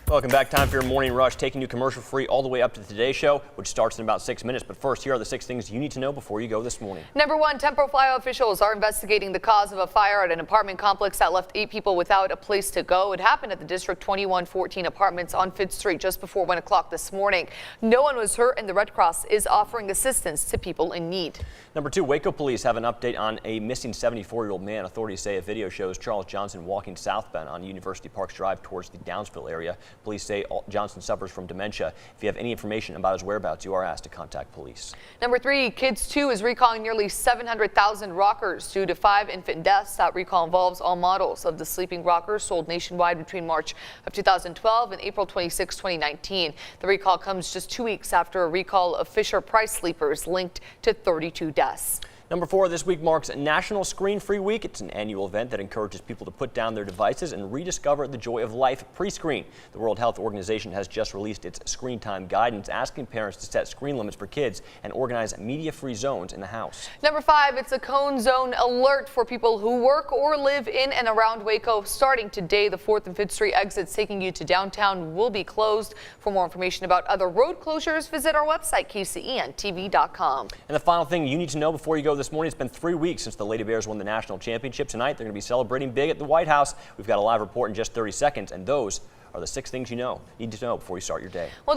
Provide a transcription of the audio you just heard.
Welcome back. Time for your morning rush, taking you commercial free all the way up to the Today Show, which starts in about 6 minutes. But first, here are the 6 things you need to know before you go this morning. Number one, Temple Fire officials are investigating the cause of a fire at an apartment complex that left 8 people without a place to go. It happened at the District 2114 apartments on 5th Street just before 1 o'clock this morning. No one was hurt, and the Red Cross is offering assistance to people in need. Number two, Waco police have an update on a missing 74-year-old man. Authorities say a video shows Charles Johnson walking southbound on University Parks Drive towards the Downsville area. Police say Johnson suffers from dementia. If you have any information about his whereabouts, you are asked to contact police. Number three, Kids 2 is recalling nearly 700,000 rockers due to 5 infant deaths. That recall involves all models of the sleeping rockers sold nationwide between March of 2012 and April 26, 2019. The recall comes just 2 weeks after a recall of Fisher-Price sleepers linked to 32 deaths. Number four, this week marks National Screen-Free Week. It's an annual event that encourages people to put down their devices and rediscover the joy of life pre-screen. The World Health Organization has just released its screen time guidance, asking parents to set screen limits for kids and organize media-free zones in the house. Number five, it's a cone zone alert for people who work or live in and around Waco. Starting today, the 4th and 5th Street exits taking you to downtown will be closed. For more information about other road closures, visit our website, kcentv.com. And the final thing you need to know before you go this morning, it's been 3 weeks since the Lady Bears won the national championship. Tonight, they're going to be celebrating big at the White House. We've got a live report in just 30 seconds, and those are the 6 things you need to know before you start your day. Well,